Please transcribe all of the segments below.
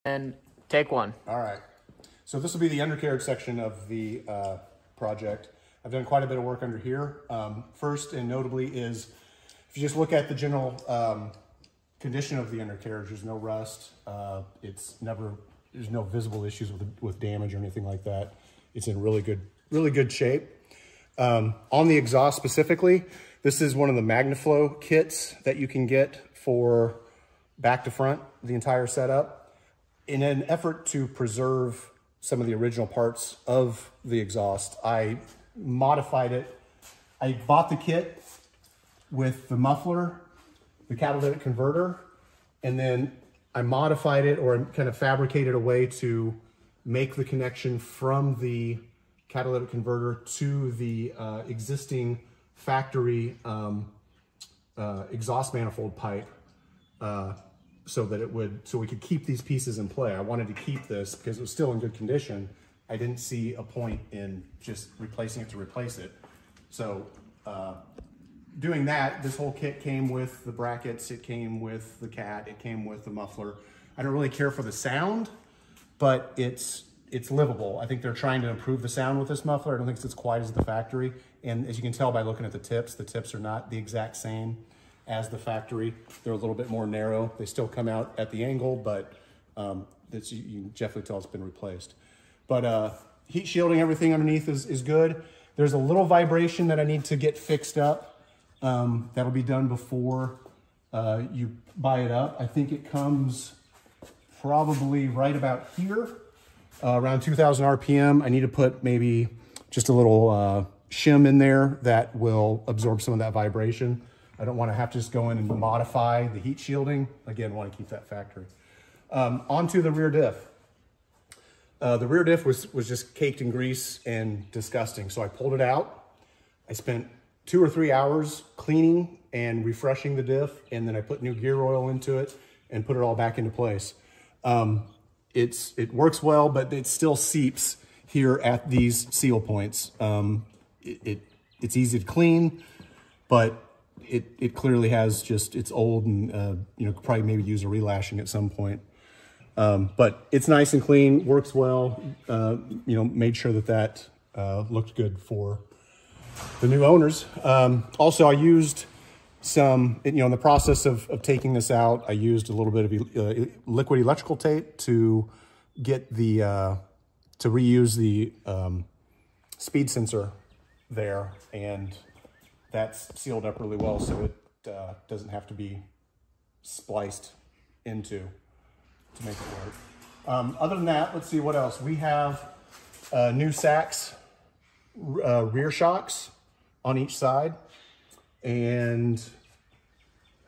And take one. All right. So this will be the undercarriage section of the project. I've done quite a bit of work under here. First and notably is, if you just look at the general condition of the undercarriage, there's no rust. There's no visible issues with damage or anything like that. It's in really good shape. On the exhaust specifically, this is one of the MagnaFlow kits that you can get for back to front, the entire setup. In an effort to preserve some of the original parts of the exhaust, I modified it. I bought the kit with the muffler, the catalytic converter, and then I modified it or kind of fabricated a way to make the connection from the catalytic converter to the existing factory exhaust manifold pipe, so we could keep these pieces in play. I wanted to keep this because it was still in good condition. I didn't see a point in just replacing it to replace it. So doing that, this whole kit came with the brackets, it came with the cat, it came with the muffler. I don't really care for the sound, but it's livable. I think they're trying to improve the sound with this muffler. I don't think it's as quiet as the factory. And as you can tell by looking at the tips are not the exact same as the factory. They're a little bit more narrow. They still come out at the angle, but you can definitely tell it's been replaced. But heat shielding, everything underneath is good. There's a little vibration that I need to get fixed up. That'll be done before you buy it up. I think it comes probably right about here, around 2,000 RPM. I need to put maybe just a little shim in there that will absorb some of that vibration. I don't want to have to just go in and modify the heat shielding. Again, I want to keep that factory. Onto the rear diff. The rear diff was just caked in grease and disgusting. So I pulled it out. I spent 2 or 3 hours cleaning and refreshing the diff, and then I put new gear oil into it and put it all back into place. It works well, but it still seeps here at these seal points. It's easy to clean, but it clearly has it's old and probably maybe use a relashing at some point. But it's nice and clean, works well. Made sure that looked good for the new owners. Also, I used some, in the process of taking this out, I used a little bit of liquid electrical tape to get to reuse the speed sensor there, and that's sealed up really well so it doesn't have to be spliced into to make it work. Other than that, let's see what else. We have new Sachs rear shocks on each side, and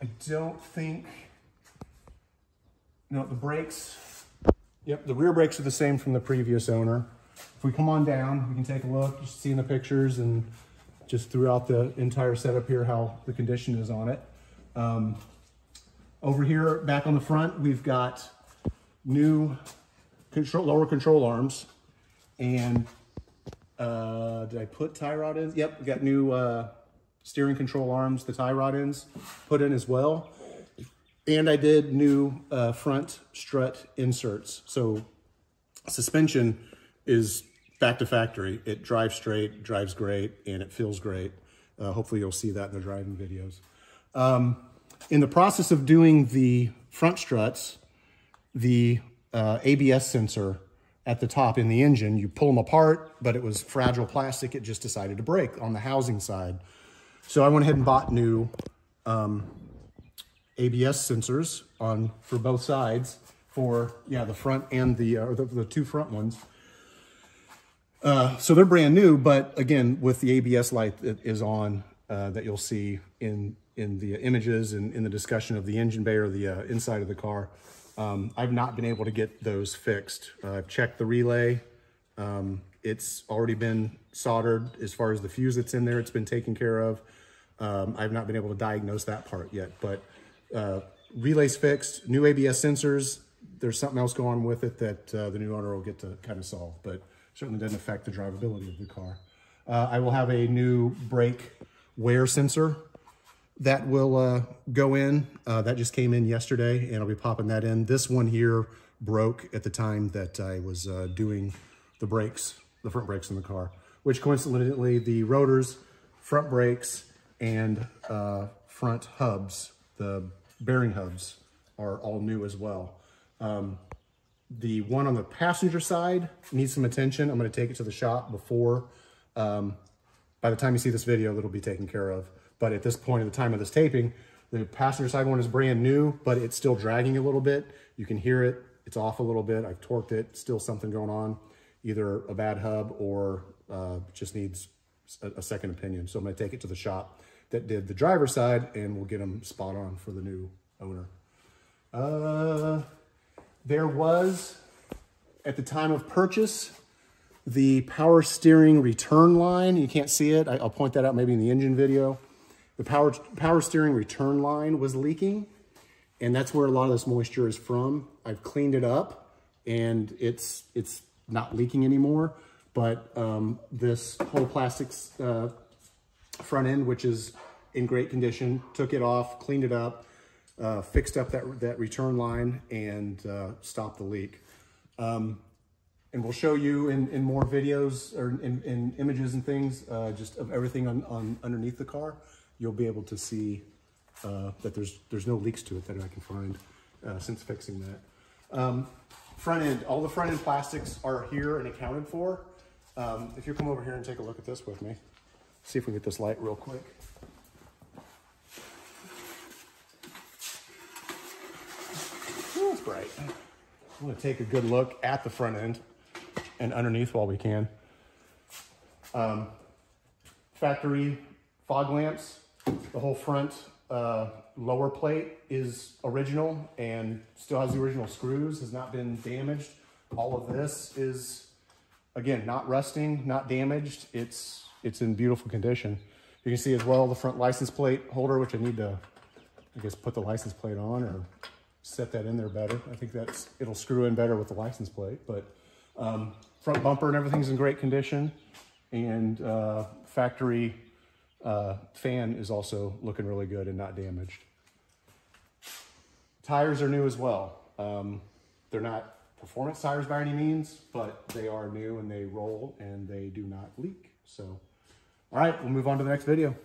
I don't think, no, the brakes, yep, the rear brakes are the same from the previous owner. If we come on down, we can take a look, you see in the pictures and just throughout the entire setup here how the condition is on it. Over here, back on the front, we've got new lower control arms, and did I put tie rod ends? Yep, we got new steering control arms, the tie rod ends put in as well. And I did new front strut inserts. So suspension is back to factory. It drives straight, drives great, and it feels great. Hopefully you'll see that in the driving videos. In the process of doing the front struts, the ABS sensor at the top in the engine, you pull them apart, but it was fragile plastic. It just decided to break on the housing side. So I went ahead and bought new ABS sensors for both sides for, the front and the two front ones. So they're brand new, but again, with the ABS light that is on, that you'll see in the images and in the discussion of the engine bay or the inside of the car, I've not been able to get those fixed. I've checked the relay. It's already been soldered. As far as the fuse that's in there, it's been taken care of. I've not been able to diagnose that part yet, but relay's fixed, new ABS sensors. There's something else going on with it that the new owner will get to kind of solve, but certainly doesn't affect the drivability of the car. I will have a new brake wear sensor that will go in. That just came in yesterday, and I'll be popping that in. This one here broke at the time that I was doing the brakes, the front brakes in the car, which coincidentally the rotors, front brakes, and front hubs, the bearing hubs, are all new as well. The one on the passenger side needs some attention. I'm going to take it to the shop before, by the time you see this video, that'll be taken care of. But at this point, at the time of this taping, the passenger side one is brand new, but it's still dragging a little bit. You can hear it. It's off a little bit. I've torqued it. Still something going on, either a bad hub or just needs a second opinion. So I'm going to take it to the shop that did the driver's side, and we'll get them spot on for the new owner. There was, at the time of purchase, the power steering return line. You can't see it. I'll point that out maybe in the engine video. The power steering return line was leaking, and that's where a lot of this moisture is from. I've cleaned it up, and it's not leaking anymore. But this whole plastics front end, which is in great condition, took it off, cleaned it up, fixed up that return line, and stopped the leak. And we'll show you in more videos or in images and things, just of everything on underneath the car. You'll be able to see that there's no leaks to it that I can find since fixing that. Front end, all the front end plastics are here and accounted for. If you come over here and take a look at this with me, see if we get this light real quick. Oh, it's bright. I'm going to take a good look at the front end and underneath while we can. Factory fog lamps. The whole front lower plate is original and still has the original screws, has not been damaged. All of this is, again, not rusting, not damaged. It's in beautiful condition. You can see as well the front license plate holder, which I need to, I guess, put the license plate on or set that in there better. I think it'll screw in better with the license plate, but front bumper and everything's in great condition. And factory fan is also looking really good and not damaged. Tires are new as well. They're not performance tires by any means, but they are new and they roll and they do not leak. So, all right, we'll move on to the next video.